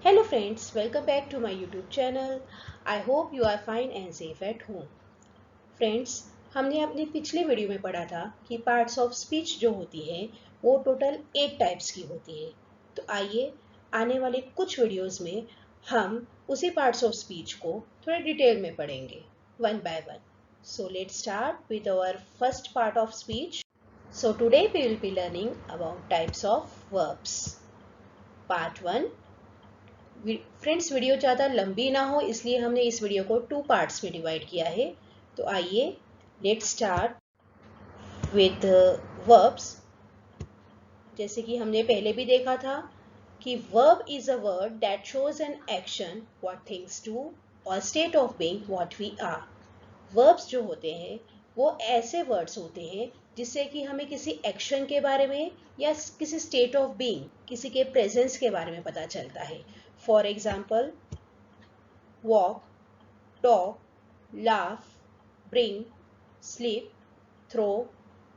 Hello friends, welcome back to my YouTube channel. I hope you are fine and safe at home. Friends, हमने अपनी पिछली video में पढ़ा था कि पार्ट्स ऑफ स्पीच जो होती है वो टोटल 8 टाइप्स की होती है। तो आइए आने वाले कुछ वीडियोस में हम उसी पार्ट्स ऑफ स्पीच को थोड़े डिटेल में पढ़ेंगे one by one. So let's start with our first part of speech. So today we will be learning about types of verbs. Part 1. Friends, video ज़्यादा लंबी ना हो इसलिए हमने इस वीडियो को 2 पार्ट्स में डिवाइड किया है. तो आइए लेट्स स्टार्ट विद वर्ब्स. जैसे कि हमने पहले भी देखा था कि verb is a word that shows an action what things do और state of being what we are. Verbs जो होते हैं वो ऐसे वर्ड्स होते हैं जिससे कि हमें किसी एक्शन के बारे में या किसी स्टेट ऑफ बीइंग, किसी के प्रेजेंस के बारे में पता चलता है. For example, walk, talk, laugh, bring, sleep, throw,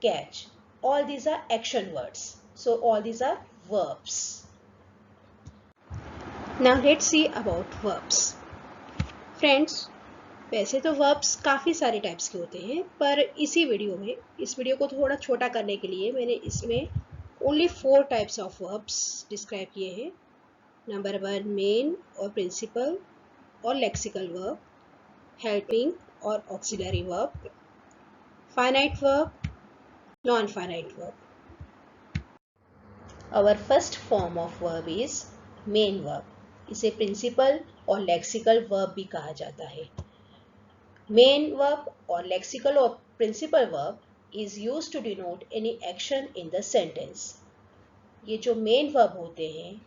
catch. All these are action words. So all these are verbs. Now let's see about verbs. Friends, वैसे तो verbs काफ़ी सारे टाइप्स के होते हैं, पर इसी वीडियो में इस वीडियो को थोड़ा छोटा करने के लिए मैंने इसमें only 4 types of verbs describe किए हैं. नंबर 1 मेन और प्रिंसिपल और lexical verb, helping or auxiliary verb, finite verb, non-finite verb. Our first form of verb is main verb. इसे principal और lexical verb भी कहा जाता है. Main verb और lexical or principal verb is used to denote any action in the sentence. ये जो main verb होते हैं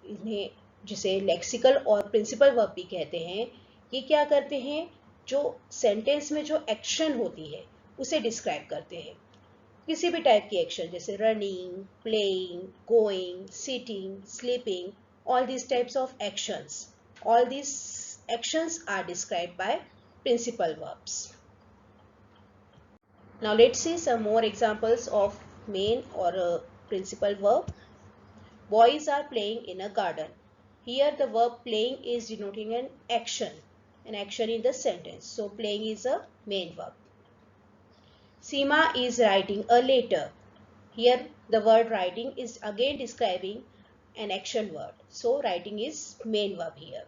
इन्हें जिसे लेक्सिकल और प्रिंसिपल वर्ब भी कहते हैं, ये क्या करते हैं, जो सेंटेंस में जो एक्शन होती है उसे डिस्क्राइब करते हैं. किसी भी टाइप की एक्शन जैसे running, playing, going, sitting, sleeping, all these types of actions, all these actions are described by principal verbs. Now let's see some more examples of main और principal verb. Boys are playing in a garden. Here the verb playing is denoting an action in the sentence. So playing is a main verb. Seema is writing a letter. Here the word writing is again describing an action word. So writing is main verb here.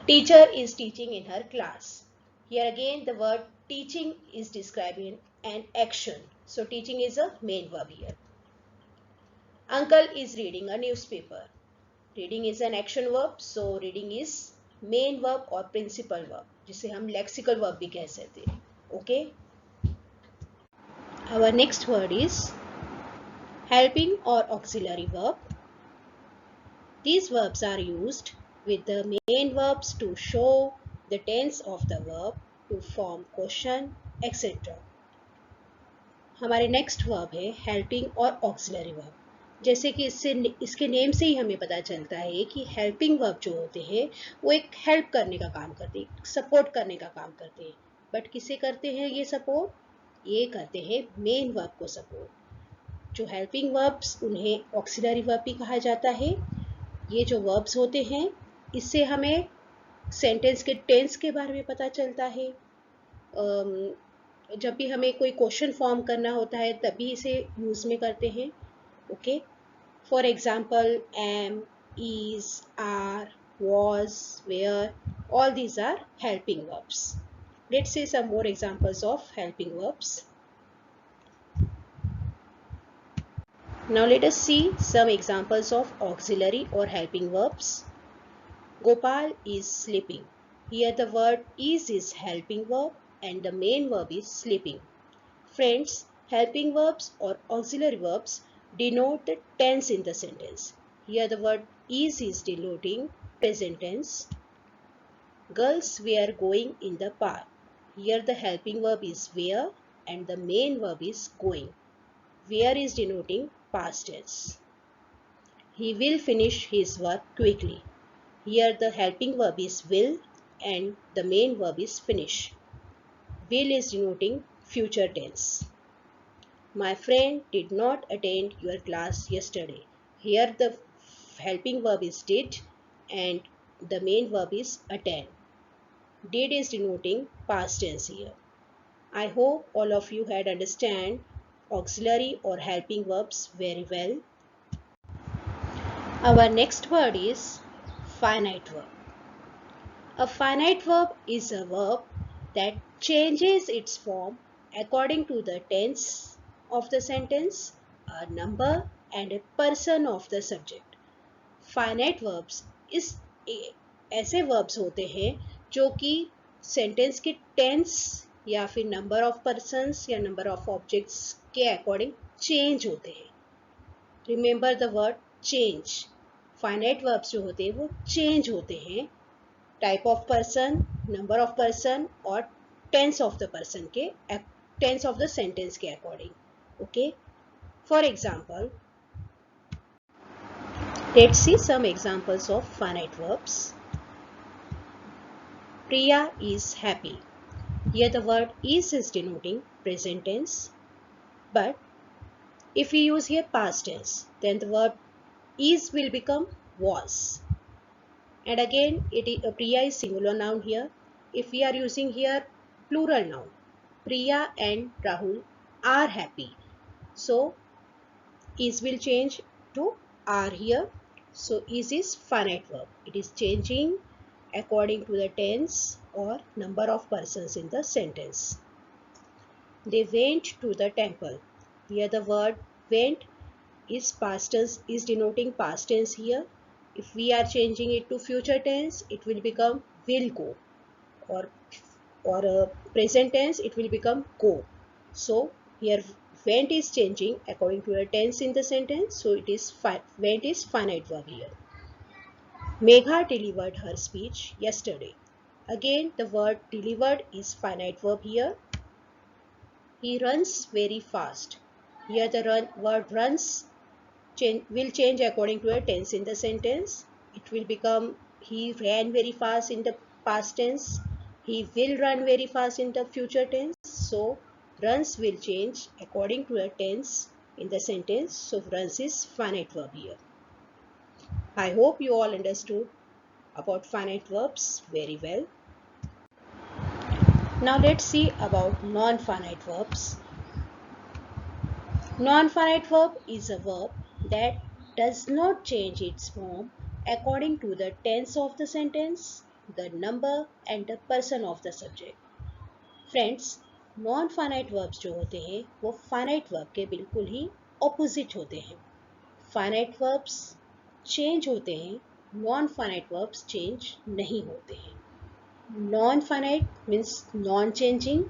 Teacher is teaching in her class. Here again the word teaching is describing an action. So teaching is a main verb here. Uncle is reading a newspaper. Reading is an action verb, so reading is main verb or principal verb, जिसे हम lexical verb भी कह सकते हैं. Okay. Our next word is helping or auxiliary verb. These verbs are used with the main verbs to show the tense of the verb, to form question, etc. हमारे next verb है helping और auxiliary verb. जैसे कि इसके name से ही हमें पता चलता है कि हेल्पिंग वर्ब जो होते हैं वो एक हेल्प करने का काम करते हैं, सपोर्ट करने का काम करते हैं. बट किसे करते हैं ये सपोर्ट? ये करते हैं मेन वर्ब को सपोर्ट. जो हेल्पिंग वर्ब्स उन्हें ऑक्सिलरी वर्ब भी कहा जाता है. ये जो वर्ब्स होते हैं इससे हमें सेंटेंस के टेंस के बारे में पता चलता है. जब भी हमें कोई क्वेश्चन फॉर्म करना होता है तभी इसे यूज़ में करते हैं. Okay. For example am, is, are, was, were, all these are helping verbs. Let's see some more examples of helping verbs. Now let us see some examples of auxiliary और helping verbs. Gopal is sleeping. Here the word is helping verb and the main verb is sleeping. Friends, helping verbs or auxiliary verbs denote the tense in the sentence. Here the word is denoting present tense. Girls were going in the park. Here the helping verb is were and the main verb is going. Were is denoting past tense. He will finish his work quickly. Here the helping verb is will and the main verb is finish. Will is denoting future tense. My friend did not attend your class yesterday. Here the helping verb is did and the main verb is attend. Did is denoting past tense here. I hope all of you had understand auxiliary or helping verbs very well. Our next word is finite verb. A finite verb is a verb that changes its form according to the tense of the sentence, a number and a person of the subject. Finite verbs इस ऐसे verbs होते हैं जो कि sentence के tense या फिर number of persons या नंबर ऑफ ऑब्जेक्ट्स के अकॉर्डिंग चेंज होते हैं. Remember the word change. Finite verbs जो होते हैं वो चेंज होते हैं type of person, number of person और टेंस ऑफ द पर्सन के टेंस ऑफ द सेंटेंस के according. Okay, for example, let's see some examples of finite verbs. Priya is happy. Here the word is denoting present tense, but if we use here past tense, then the verb is will become was. And again, Priya is singular noun here. If we are using here plural noun, Priya and Rahul are happy. So is will change to are here. So is finite verb. It is changing according to the tense or number of persons in the sentence. They went to the temple. Here the word went is past tense, is denoting past tense here. If we are changing it to future tense, it will become will go, or present tense, it will become go. So here went is changing according to the tense in the sentence, so it is went is finite verb here. Megha delivered her speech yesterday. Again, the word delivered is finite verb here. He runs very fast. Here the word runs will change according to a tense in the sentence. It will become he ran very fast in the past tense. He will run very fast in the future tense. So runs will change according to a tense in the sentence. So runs is finite verb here. I hope you all understood about finite verbs very well. Now let's see about non-finite verbs. Non-finite verb is a verb that does not change its form according to the tense of the sentence, the number and the person of the subject. Friends, non-finite verbs जो होते हैं वो finite verb के बिल्कुल ही opposite होते हैं. Finite verbs change होते हैं, non-finite verbs change नहीं होते हैं. Non-finite means non-changing,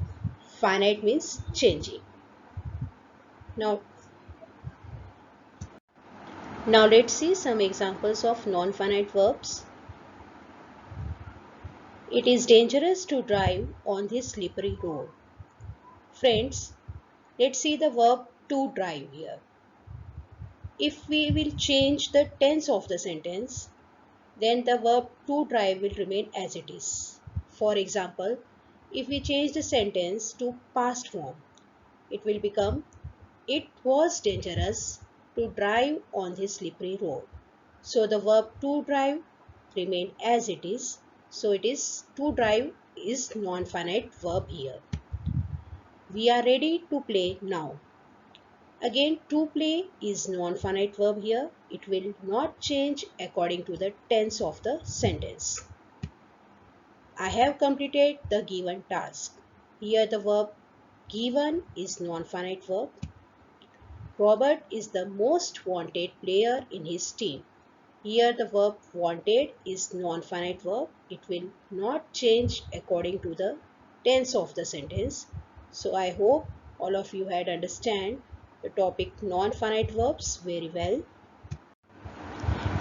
finite means changing. Now let's see some examples of non-finite verbs. It is dangerous to drive on this slippery road. Friends, let's see the verb to drive here. If we will change the tense of the sentence, then the verb to drive will remain as it is. For example, if we change the sentence to past form, it will become it was dangerous to drive on this slippery road. So the verb to drive remain as it is. So it is to drive is non-finite verb here. We are ready to play now. Again, to play is non-finite verb here. It will not change according to the tense of the sentence. I have completed the given task. Here the verb given is non-finite verb. Robert is the most wanted player in his team. Here the verb wanted is non-finite verb. It will not change according to the tense of the sentence. So I hope all of you had understand the topic non-finite verbs very well.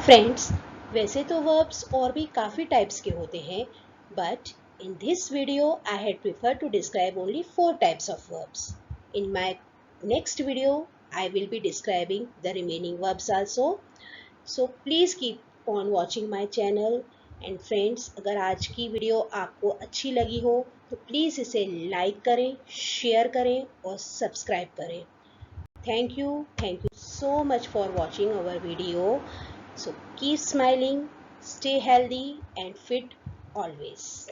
Friends, वैसे तो verbs और भी काफ़ी types के होते हैं, but in this video I had preferred to describe only 4 types of verbs. In my next video I will be describing the remaining verbs also. So please keep on watching my channel. And friends, अगर आज की video आपको अच्छी लगी हो तो please इसे like करें, शेयर करें और सब्सक्राइब करें. Thank you so much for watching our video. So keep smiling, stay healthy and fit always.